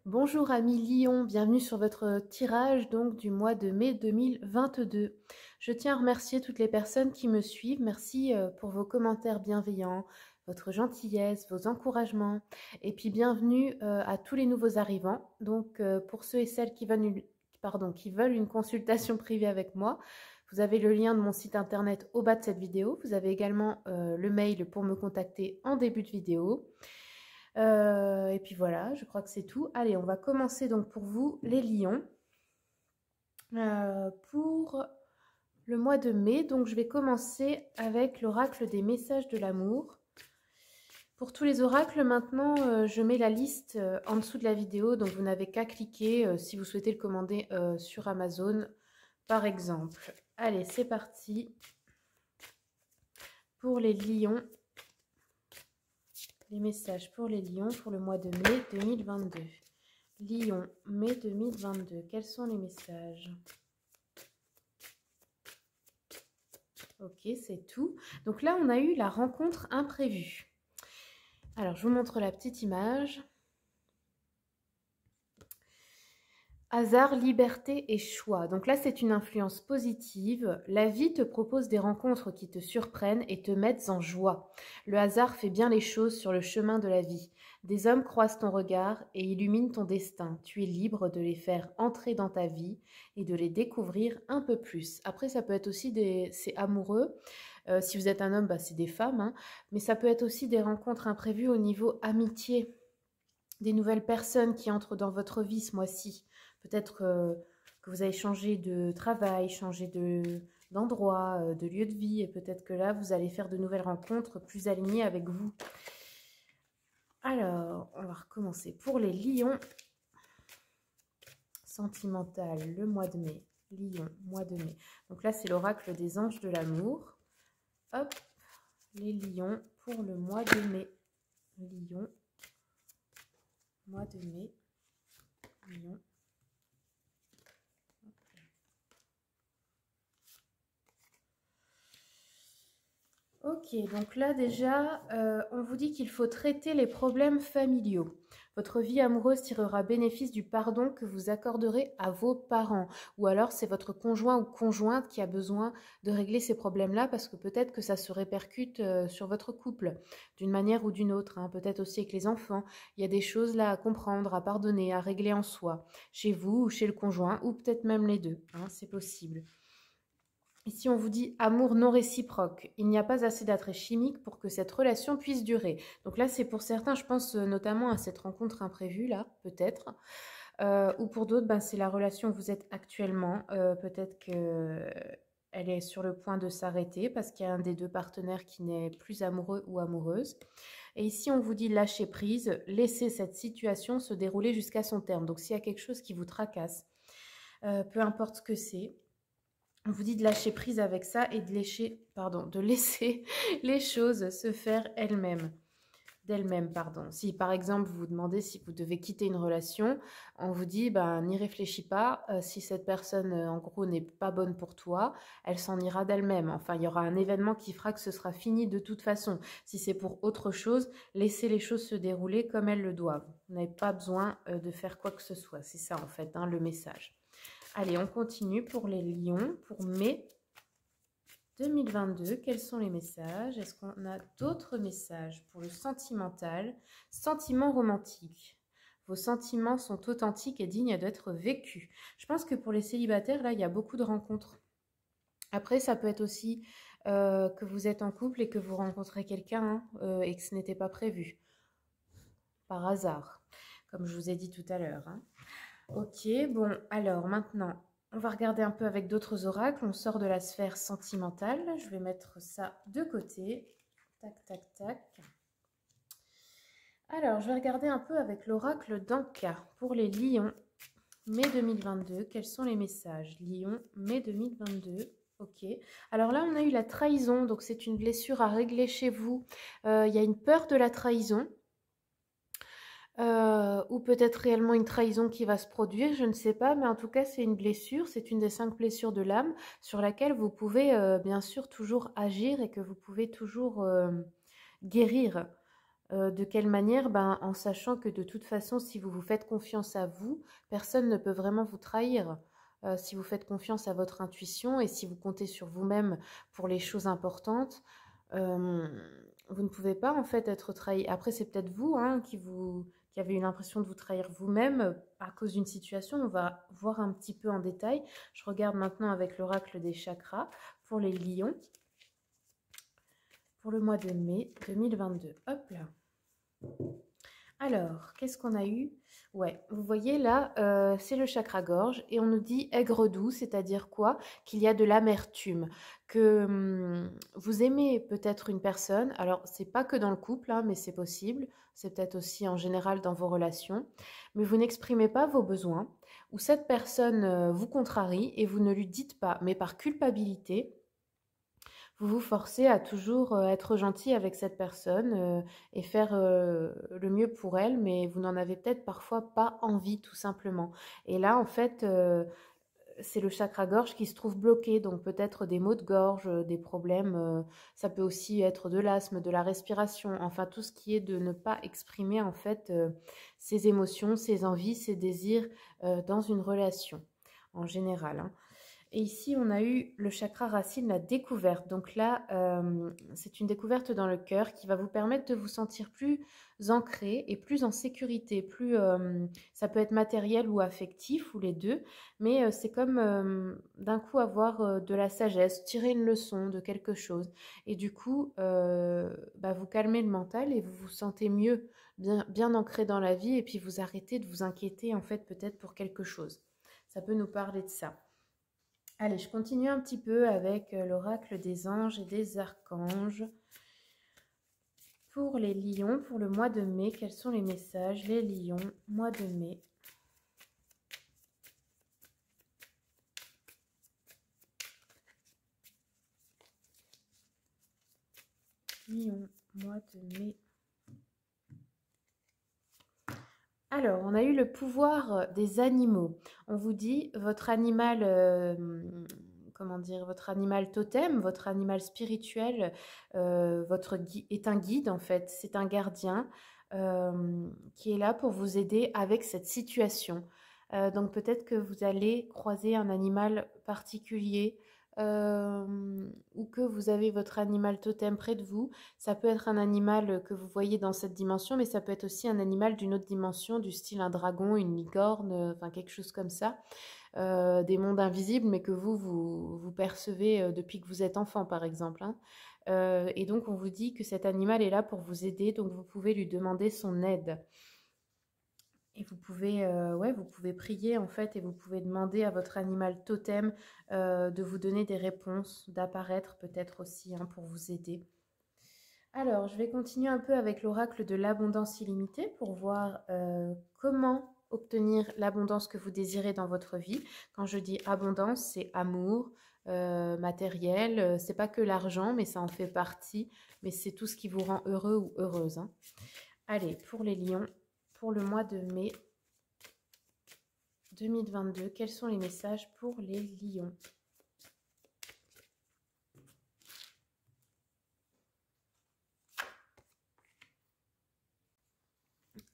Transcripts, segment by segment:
Bonjour amis Lion, bienvenue sur votre tirage donc du mois de mai 2022. Je tiens à remercier toutes les personnes qui me suivent. Merci pour vos commentaires bienveillants, votre gentillesse, vos encouragements. Et puis bienvenue à tous les nouveaux arrivants. Donc pour ceux et celles qui veulent une consultation privée avec moi, vous avez le lien de mon site internet au bas de cette vidéo. Vous avez également le mail pour me contacter en début de vidéo. Et puis voilà, je crois que c'est tout. Allez, on va commencer donc pour vous, les lions. Pour le mois de mai, donc je vais commencer avec l'oracle des messages de l'amour. Pour tous les oracles, maintenant, je mets la liste en dessous de la vidéo, donc vous n'avez qu'à cliquer si vous souhaitez le commander sur Amazon, par exemple. Allez, c'est parti pour les lions. Les messages pour les lions pour le mois de mai 2022. Lion, mai 2022. Quels sont les messages? Ok, c'est tout. Donc là, on a eu la rencontre imprévue. Alors, je vous montre la petite image. Hasard, liberté et choix. Donc là, c'est une influence positive. La vie te propose des rencontres qui te surprennent et te mettent en joie. Le hasard fait bien les choses sur le chemin de la vie. Des hommes croisent ton regard et illuminent ton destin. Tu es libre de les faire entrer dans ta vie et de les découvrir un peu plus. Après, ça peut être aussi c'est amoureux. Si vous êtes un homme, bah, c'est des femmes. Hein. Mais ça peut être aussi des rencontres imprévues au niveau amitié. Des nouvelles personnes qui entrent dans votre vie ce mois-ci. Peut-être que vous avez changé de travail, changé d'endroit, de lieu de vie. Et peut-être que là, vous allez faire de nouvelles rencontres plus alignées avec vous. Alors, on va recommencer. Pour les lions, sentimental, le mois de mai. Lion, mois de mai. Donc là, c'est l'oracle des anges de l'amour. Hop, les lions pour le mois de mai. Lion, mois de mai. Lion. Ok, donc là déjà, on vous dit qu'il faut traiter les problèmes familiaux. Votre vie amoureuse tirera bénéfice du pardon que vous accorderez à vos parents. Ou alors c'est votre conjoint ou conjointe qui a besoin de régler ces problèmes-là parce que peut-être que ça se répercute sur votre couple d'une manière ou d'une autre. Hein. Peut-être aussi avec les enfants. Il y a des choses là à comprendre, à pardonner, à régler en soi. Chez vous ou chez le conjoint ou peut-être même les deux. Hein, c'est possible. Ici, on vous dit amour non réciproque. Il n'y a pas assez d'attrait chimique pour que cette relation puisse durer. Donc là, c'est pour certains, je pense notamment à cette rencontre imprévue, là, peut-être. Ou pour d'autres, ben, c'est la relation où vous êtes actuellement. Peut-être qu'elle est sur le point de s'arrêter parce qu'il y a un des deux partenaires qui n'est plus amoureux ou amoureuse. Et ici, on vous dit lâcher prise, laisser cette situation se dérouler jusqu'à son terme. Donc s'il y a quelque chose qui vous tracasse, peu importe ce que c'est, on vous dit de lâcher prise avec ça et de laisser les choses se faire d'elles-mêmes, pardon. Si par exemple vous vous demandez si vous devez quitter une relation, on vous dit ben n'y réfléchis pas, si cette personne en gros n'est pas bonne pour toi, elle s'en ira d'elle-même. Enfin, il y aura un événement qui fera que ce sera fini de toute façon. Si c'est pour autre chose, laissez les choses se dérouler comme elles le doivent. Vous n'avez pas besoin de faire quoi que ce soit. C'est ça en fait, hein, le message. Allez, on continue pour les lions, pour mai 2022. Quels sont les messages? Est-ce qu'on a d'autres messages pour le sentimental? Sentiment romantique. Vos sentiments sont authentiques et dignes d'être vécus. Je pense que pour les célibataires, là, il y a beaucoup de rencontres. Après, ça peut être aussi que vous êtes en couple et que vous rencontrez quelqu'un et que ce n'était pas prévu. Par hasard, comme je vous ai dit tout à l'heure. Hein. Ok, bon, alors maintenant, on va regarder un peu avec d'autres oracles. On sort de la sphère sentimentale. Je vais mettre ça de côté. Tac, tac, tac. Alors, je vais regarder un peu avec l'oracle d'Anka pour les lions. Mai 2022, quels sont les messages? Lion, mai 2022. Ok. Alors là, on a eu la trahison. Donc, c'est une blessure à régler chez vous. Il y a une peur de la trahison. Ou peut-être réellement une trahison qui va se produire, je ne sais pas, mais en tout cas c'est une blessure, c'est une des 5 blessures de l'âme sur laquelle vous pouvez bien sûr toujours agir et que vous pouvez toujours guérir De quelle manière? Ben, en sachant que de toute façon, si vous vous faites confiance à vous, personne ne peut vraiment vous trahir. Si vous faites confiance à votre intuition et si vous comptez sur vous-même pour les choses importantes, euh, vous ne pouvez pas en fait être trahi. Après, c'est peut-être vous hein, qui avez eu l'impression de vous trahir vous-même à cause d'une situation. On va voir un petit peu en détail. Je regarde maintenant avec l'oracle des chakras pour les lions pour le mois de mai 2022. Hop là. Alors, qu'est-ce qu'on a eu? Ouais, vous voyez là, c'est le chakra gorge et on nous dit aigre doux, c'est-à-dire quoi? Qu'il y a de l'amertume, que vous aimez peut-être une personne. Alors, c'est pas que dans le couple, hein, mais c'est possible. C'est peut-être aussi en général dans vos relations, mais vous n'exprimez pas vos besoins ou cette personne vous contrarie et vous ne lui dites pas, mais par culpabilité vous vous forcez à toujours être gentil avec cette personne et faire le mieux pour elle, mais vous n'en avez peut-être parfois pas envie tout simplement. Et là, en fait, c'est le chakra-gorge qui se trouve bloqué, donc peut-être des maux de gorge, des problèmes, ça peut aussi être de l'asthme, de la respiration, enfin tout ce qui est de ne pas exprimer en fait ses émotions, ses envies, ses désirs dans une relation en général, hein. Et ici, on a eu le chakra racine, la découverte. Donc là, c'est une découverte dans le cœur qui va vous permettre de vous sentir plus ancré et plus en sécurité. Ça peut être matériel ou affectif, ou les deux, mais c'est comme d'un coup avoir de la sagesse, tirer une leçon de quelque chose. Et du coup, bah, vous calmez le mental et vous vous sentez mieux, bien ancré dans la vie, et puis vous arrêtez de vous inquiéter en fait peut-être pour quelque chose. Ça peut nous parler de ça. Allez, je continue un petit peu avec l'oracle des anges et des archanges. Pour les lions, pour le mois de mai, quels sont les messages? Les lions, mois de mai. Lions, mois de mai. Alors, on a eu le pouvoir des animaux. On vous dit, votre animal, comment dire, votre animal totem, votre animal spirituel, est un guide en fait, c'est un gardien qui est là pour vous aider avec cette situation. Donc peut-être que vous allez croiser un animal particulier ou que vous avez votre animal totem près de vous. Ça peut être un animal que vous voyez dans cette dimension, mais ça peut être aussi un animal d'une autre dimension, du style un dragon, une licorne, enfin quelque chose comme ça. Des mondes invisibles, mais que vous percevez depuis que vous êtes enfant, par exemple, hein. Et donc, on vous dit que cet animal est là pour vous aider, donc vous pouvez lui demander son aide. Et vous pouvez prier en fait, et vous pouvez demander à votre animal totem de vous donner des réponses, d'apparaître peut-être aussi hein, pour vous aider. Alors, je vais continuer un peu avec l'oracle de l'abondance illimitée pour voir comment obtenir l'abondance que vous désirez dans votre vie. Quand je dis abondance, c'est amour, matériel, c'est pas que l'argent, mais ça en fait partie, mais c'est tout ce qui vous rend heureux ou heureuse, hein. Allez, pour les lions, pour le mois de mai 2022, quels sont les messages pour les lions?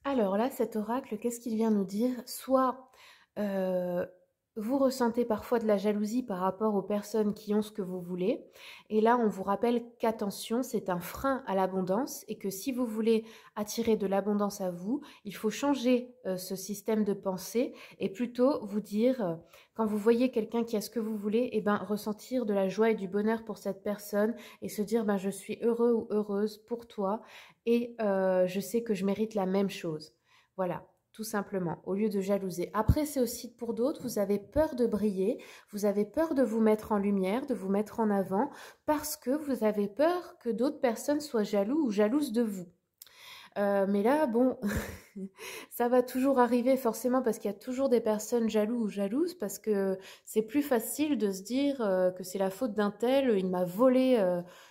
Alors là, cet oracle, qu'est-ce qu'il vient nous dire? Soit euh, vous ressentez parfois de la jalousie par rapport aux personnes qui ont ce que vous voulez. Et là, on vous rappelle qu'attention, c'est un frein à l'abondance et que si vous voulez attirer de l'abondance à vous, il faut changer ce système de pensée et plutôt vous dire, quand vous voyez quelqu'un qui a ce que vous voulez, eh ben, ressentir de la joie et du bonheur pour cette personne et se dire, ben, je suis heureux ou heureuse pour toi et je sais que je mérite la même chose. Voilà, tout simplement, au lieu de jalouser. Après, c'est aussi pour d'autres, vous avez peur de briller, vous avez peur de vous mettre en lumière, de vous mettre en avant, parce que vous avez peur que d'autres personnes soient jaloux ou jalouses de vous. Mais là, bon, ça va toujours arriver forcément parce qu'il y a toujours des personnes jaloux ou jalouses parce que c'est plus facile de se dire que c'est la faute d'un tel, il m'a volé,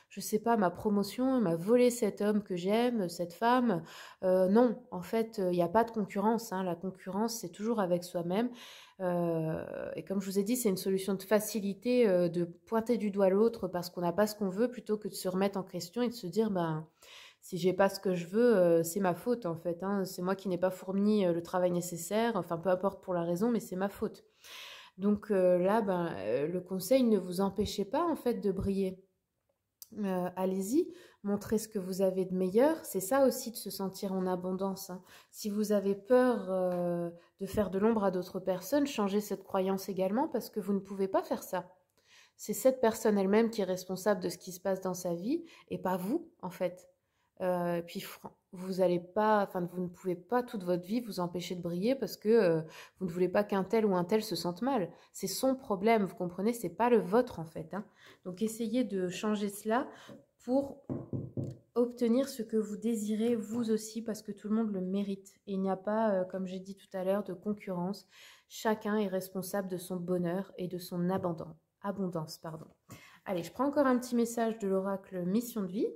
je sais pas, ma promotion, il m'a volé cet homme que j'aime, cette femme. Non, en fait, il n'y a pas de concurrence, hein. La concurrence, c'est toujours avec soi-même. Et comme je vous ai dit, c'est une solution de facilité de pointer du doigt l'autre parce qu'on n'a pas ce qu'on veut plutôt que de se remettre en question et de se dire, ben Si j'ai pas ce que je veux, c'est ma faute en fait, hein. C'est moi qui n'ai pas fourni le travail nécessaire, enfin peu importe pour la raison, mais c'est ma faute. Donc là, ben, le conseil, ne vous empêchez pas en fait de briller. Allez-y, montrez ce que vous avez de meilleur. C'est ça aussi de se sentir en abondance, hein. Si vous avez peur de faire de l'ombre à d'autres personnes, changez cette croyance également parce que vous ne pouvez pas faire ça. C'est cette personne elle-même qui est responsable de ce qui se passe dans sa vie et pas vous, en fait. Puis vous allez pas, enfin, vous ne pouvez pas toute votre vie vous empêcher de briller parce que vous ne voulez pas qu'un tel ou un tel se sente mal. C'est son problème, vous comprenez, c'est pas le vôtre en fait, hein. Donc essayez de changer cela pour obtenir ce que vous désirez vous aussi parce que tout le monde le mérite. Et il n'y a pas, comme j'ai dit tout à l'heure, de concurrence. Chacun est responsable de son bonheur et de son abondance, pardon. Allez, je prends encore un petit message de l'oracle Mission de vie.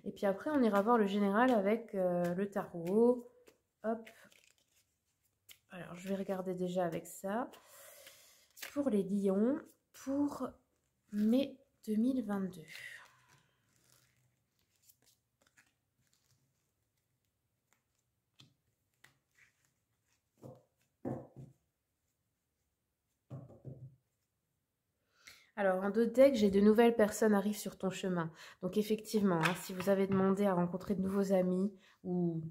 Et puis après, on ira voir le général avec le tarot. Hop. Alors, je vais regarder déjà avec ça. Pour les lions, pour mai 2022. Alors, en deux decks, j'ai de nouvelles personnes arrivent sur ton chemin. Donc, effectivement, hein, si vous avez demandé à rencontrer de nouveaux amis ou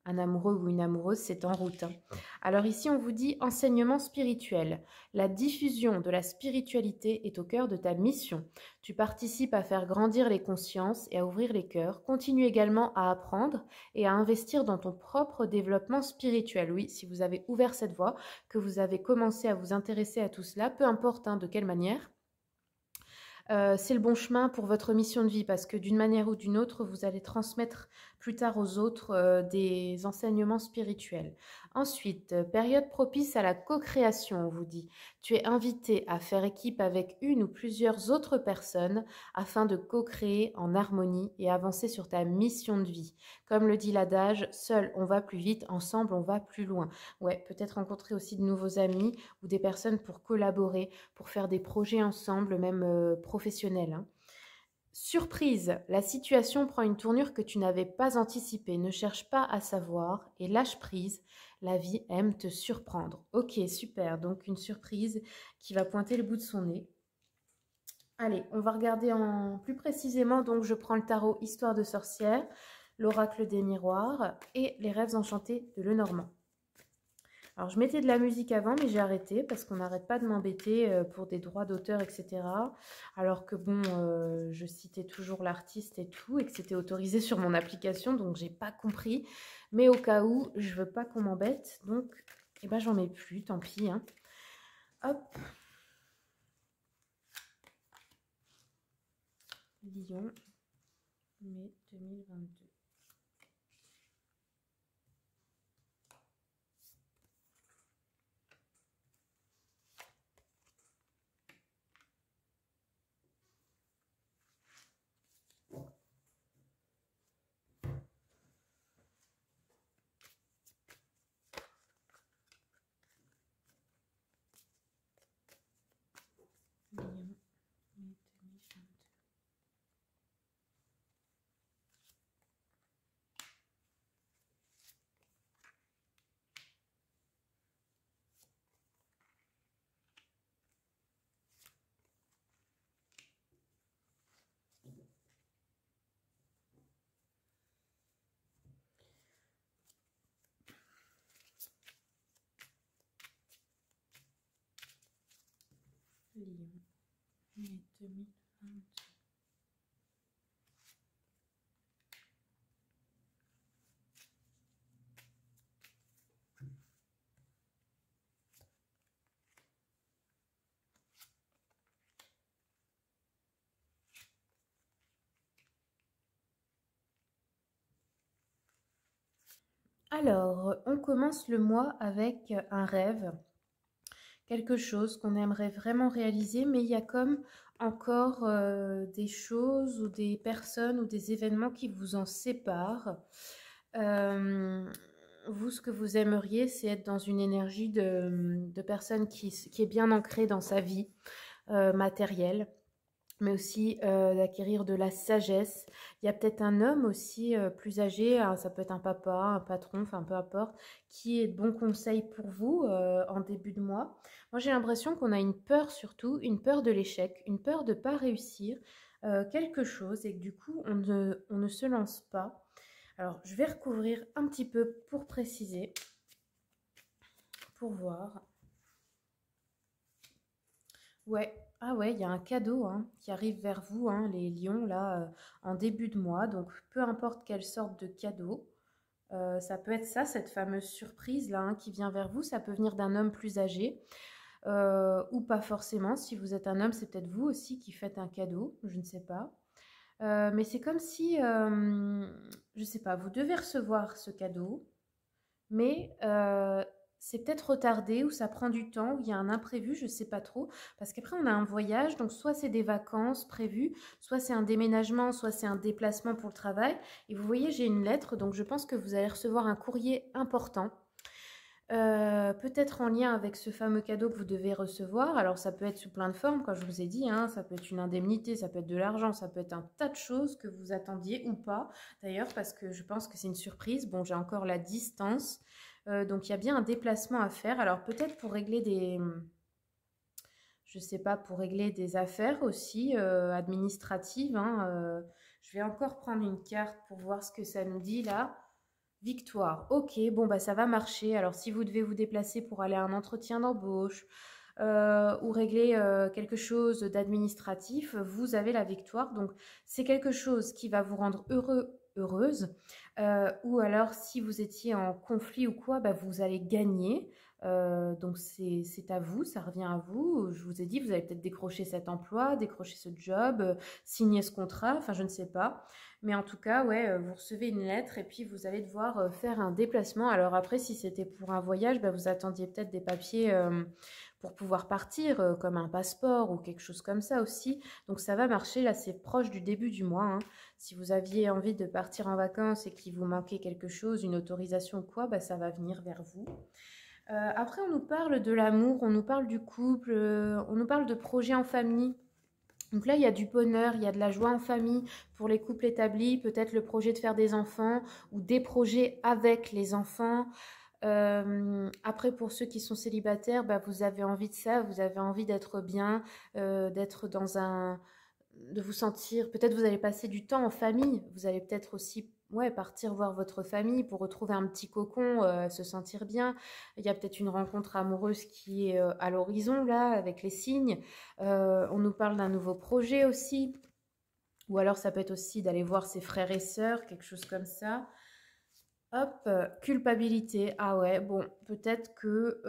un amoureux ou une amoureuse, c'est en route, hein. Alors ici, on vous dit enseignement spirituel. La diffusion de la spiritualité est au cœur de ta mission. Tu participes à faire grandir les consciences et à ouvrir les cœurs. Continue également à apprendre et à investir dans ton propre développement spirituel. Oui, si vous avez ouvert cette voie, que vous avez commencé à vous intéresser à tout cela, peu importe hein, de quelle manière, c'est le bon chemin pour votre mission de vie parce que d'une manière ou d'une autre, vous allez transmettre plus tard aux autres des enseignements spirituels. Ensuite, période propice à la co-création, on vous dit. Tu es invité à faire équipe avec une ou plusieurs autres personnes afin de co-créer en harmonie et avancer sur ta mission de vie. Comme le dit l'adage, seul on va plus vite, ensemble on va plus loin. Ouais, peut-être rencontrer aussi de nouveaux amis ou des personnes pour collaborer, pour faire des projets ensemble, même professionnels, hein. Surprise, la situation prend une tournure que tu n'avais pas anticipée. Ne cherche pas à savoir et lâche prise. La vie aime te surprendre. Ok, super. Donc une surprise qui va pointer le bout de son nez. Allez, on va regarder en plus précisément. Donc je prends le tarot Histoire de sorcière, l'oracle des miroirs et les rêves enchantés de Lenormand. Alors, je mettais de la musique avant, mais j'ai arrêté parce qu'on n'arrête pas de m'embêter pour des droits d'auteur, etc. Alors que bon, je citais toujours l'artiste et tout, et que c'était autorisé sur mon application, donc j'ai pas compris. Mais au cas où, je veux pas qu'on m'embête, donc eh ben, j'en mets plus, tant pis, hein. Hop. Lyon, mai 2022. Lyon, mai 2022. Lyon, mai 2022. Alors, on commence le mois avec un rêve, quelque chose qu'on aimerait vraiment réaliser, mais il y a comme encore des choses ou des personnes ou des événements qui vous en séparent. Euh, Vous, ce que vous aimeriez, c'est être dans une énergie de personne qui est bien ancrée dans sa vie matérielle, mais aussi d'acquérir de la sagesse. Il y a peut-être un homme aussi plus âgé, hein, ça peut être un papa, un patron, enfin peu importe, qui est de bons conseils pour vous en début de mois. Moi j'ai l'impression qu'on a une peur surtout, une peur de l'échec, une peur de ne pas réussir quelque chose et que du coup on ne se lance pas. Alors je vais recouvrir un petit peu pour préciser, pour voir. Ouais, ah ouais, il y a un cadeau hein, qui arrive vers vous, hein, les lions, là, en début de mois. Donc, peu importe quelle sorte de cadeau, ça peut être ça, cette fameuse surprise là, hein, qui vient vers vous. Ça peut venir d'un homme plus âgé ou pas forcément. Si vous êtes un homme, c'est peut-être vous aussi qui faites un cadeau, je ne sais pas. Mais c'est comme si, je ne sais pas, vous devez recevoir ce cadeau, mais c'est peut-être retardé ou ça prend du temps ou il y a un imprévu, je ne sais pas trop. Parce qu'après, on a un voyage, donc soit c'est des vacances prévues, soit c'est un déménagement, soit c'est un déplacement pour le travail. Et vous voyez, j'ai une lettre, donc je pense que vous allez recevoir un courrier important. Peut-être en lien avec ce fameux cadeau que vous devez recevoir. Alors ça peut être sous plein de formes, comme je vous ai dit, hein, ça peut être une indemnité, ça peut être de l'argent, ça peut être un tas de choses que vous attendiez ou pas. D'ailleurs, parce que je pense que c'est une surprise. Bon, j'ai encore la distance. Donc il y a bien un déplacement à faire. Alors peut-être pour régler des, je sais pas, pour régler des affaires aussi administratives, hein, je vais encore prendre une carte pour voir ce que ça nous dit là. Victoire. Ok, bon bah ça va marcher. Alors si vous devez vous déplacer pour aller à un entretien d'embauche ou régler quelque chose d'administratif, vous avez la victoire. Donc c'est quelque chose qui va vous rendre heureux, heureuse. Ou alors si vous étiez en conflit ou quoi, bah, vous allez gagner. Donc c'est à vous, ça revient à vous. Je vous ai dit, vous allez peut-être décrocher cet emploi, décrocher ce job, signer ce contrat, enfin je ne sais pas. Mais en tout cas, ouais, vous recevez une lettre et puis vous allez devoir faire un déplacement. Alors après, si c'était pour un voyage, bah, vous attendiez peut-être des papiers pour pouvoir partir, comme un passeport ou quelque chose comme ça aussi. Donc ça va marcher, là c'est proche du début du mois, hein. Si vous aviez envie de partir en vacances et qu'il vous manquait quelque chose, une autorisation ou quoi, bah, ça va venir vers vous. Après, on nous parle de l'amour, on nous parle du couple, on nous parle de projets en famille. Donc là, il y a du bonheur, il y a de la joie en famille pour les couples établis, peut-être le projet de faire des enfants ou des projets avec les enfants. Après, pour ceux qui sont célibataires, bah, vous avez envie de ça, vous avez envie d'être bien, d'être dans un, de vous sentir, peut-être vous allez passer du temps en famille, vous allez peut-être aussi ouais, partir voir votre famille pour retrouver un petit cocon, se sentir bien. Il y a peut-être une rencontre amoureuse qui est à l'horizon là, avec les signes. On nous parle d'un nouveau projet aussi, ou alors ça peut être aussi d'aller voir ses frères et sœurs, quelque chose comme ça. Hop, culpabilité. Ah ouais, bon, peut-être que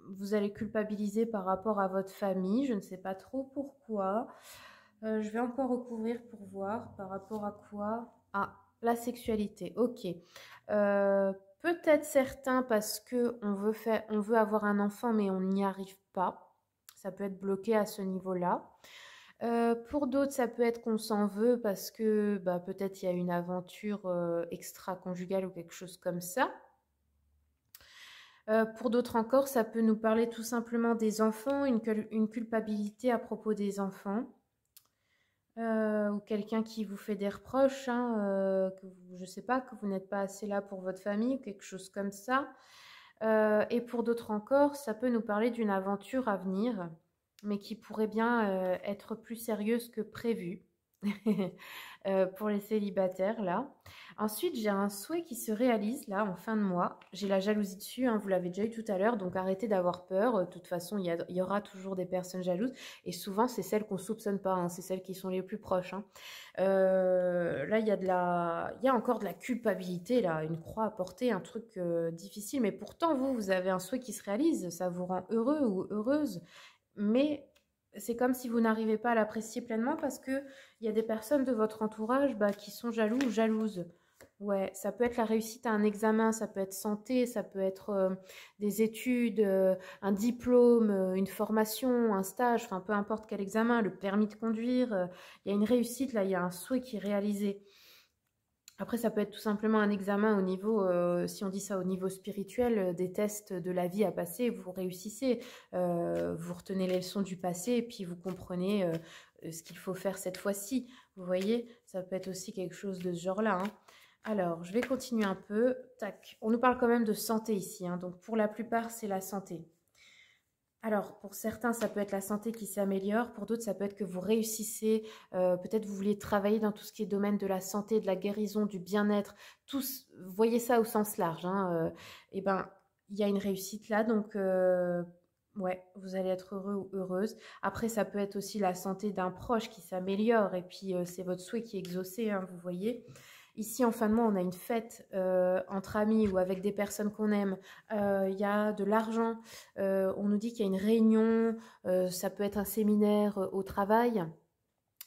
vous allez culpabiliser par rapport à votre famille. Je ne sais pas trop pourquoi. Je vais encore recouvrir pour voir par rapport à quoi. Ah, la sexualité. Ok. Peut-être certains parce que on veut avoir un enfant mais on n'y arrive pas. Ça peut être bloqué à ce niveau-là. Pour d'autres, ça peut être qu'on s'en veut parce que bah, peut-être il y a une aventure extra-conjugale ou quelque chose comme ça. Pour d'autres encore, ça peut nous parler tout simplement des enfants, une culpabilité à propos des enfants. Ou quelqu'un qui vous fait des reproches, hein, je ne sais pas, que vous n'êtes pas assez là pour votre famille ou quelque chose comme ça. Et pour d'autres encore, ça peut nous parler d'une aventure à venir, mais qui pourrait bien être plus sérieuse que prévu. Pour les célibataires là. Ensuite, j'ai un souhait qui se réalise là en fin de mois. J'ai la jalousie dessus, hein, vous l'avez déjà eu tout à l'heure, donc arrêtez d'avoir peur. De toute façon, il y aura toujours des personnes jalouses et souvent c'est celles qu'on soupçonne pas, hein, c'est celles qui sont les plus proches, hein. Là, il y a encore de la culpabilité là, une croix à porter, un truc difficile. Mais pourtant, vous avez un souhait qui se réalise, ça vous rend heureux ou heureuse, mais c'est comme si vous n'arrivez pas à l'apprécier pleinement parce que il y a des personnes de votre entourage bah, qui sont jaloux ou jalouses. Ouais, ça peut être la réussite à un examen, ça peut être santé, ça peut être des études, un diplôme, une formation, un stage, enfin peu importe quel examen, le permis de conduire. Il y a une réussite là, il y a un souhait qui est réalisé. Après, ça peut être tout simplement un examen au niveau, si on dit ça au niveau spirituel, des tests de la vie à passer, vous réussissez, vous retenez les leçons du passé et puis vous comprenez ce qu'il faut faire cette fois-ci. Vous voyez, ça peut être aussi quelque chose de ce genre-là, hein. Alors, je vais continuer un peu. Tac. On nous parle quand même de santé ici, hein. Donc, pour la plupart, c'est la santé. Alors, pour certains, ça peut être la santé qui s'améliore. Pour d'autres, ça peut être que vous réussissez. Peut-être vous voulez travailler dans tout ce qui est domaine de la santé, de la guérison, du bien-être. Tous, voyez ça au sens large, hein. Eh ben, il y a une réussite là. Donc, ouais, vous allez être heureux ou heureuse. Après, ça peut être aussi la santé d'un proche qui s'améliore. Et puis, c'est votre souhait qui est exaucé, hein, vous voyez. Ici, en fin de mois, on a une fête entre amis ou avec des personnes qu'on aime. Il y a de l'argent. On nous dit qu'il y a une réunion. Ça peut être un séminaire au travail.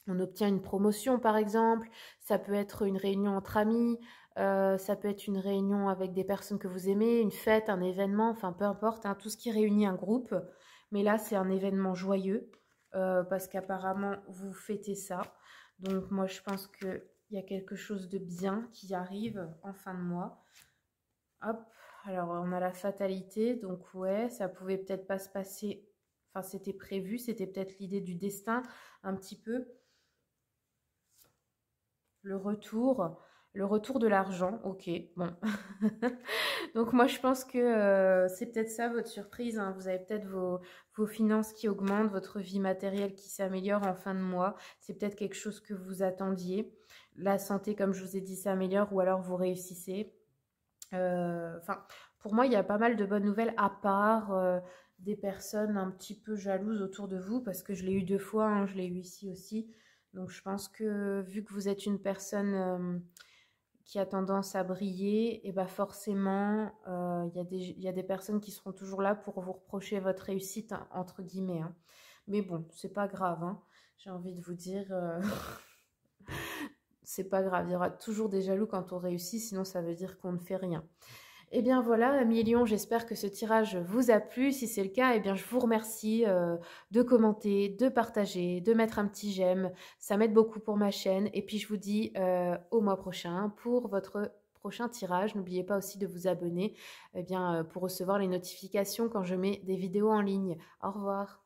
On obtient une promotion, par exemple. Ça peut être une réunion entre amis. Ça peut être une réunion avec des personnes que vous aimez, une fête, un événement. Enfin, peu importe, hein, tout ce qui réunit un groupe. Mais là, c'est un événement joyeux parce qu'apparemment, vous fêtez ça. Donc, moi, je pense que il y a quelque chose de bien qui arrive en fin de mois. Hop, alors on a la fatalité, donc ouais, ça pouvait peut-être pas se passer, enfin c'était prévu, c'était peut-être l'idée du destin, un petit peu. Le retour, le retour de l'argent, ok, bon. Donc moi je pense que c'est peut-être ça votre surprise, hein. Vous avez peut-être vos finances qui augmentent, votre vie matérielle qui s'améliore en fin de mois. C'est peut-être quelque chose que vous attendiez. La santé, comme je vous ai dit, s'améliore ou alors vous réussissez. Enfin, pour moi, il y a pas mal de bonnes nouvelles à part des personnes un petit peu jalouses autour de vous parce que je l'ai eu 2 fois, hein, je l'ai eu ici aussi. Donc je pense que vu que vous êtes une personne qui a tendance à briller, et ben forcément, il y a des personnes qui seront toujours là pour vous reprocher votre réussite, hein, entre guillemets, hein. Mais bon, c'est pas grave, hein. J'ai envie de vous dire, c'est pas grave. Il y aura toujours des jaloux quand on réussit, sinon ça veut dire qu'on ne fait rien. Eh bien voilà, amis Lion, j'espère que ce tirage vous a plu. Si c'est le cas, eh bien je vous remercie de commenter, de partager, de mettre un petit j'aime. Ça m'aide beaucoup pour ma chaîne. Et puis je vous dis au mois prochain pour votre prochain tirage. N'oubliez pas aussi de vous abonner pour recevoir les notifications quand je mets des vidéos en ligne. Au revoir.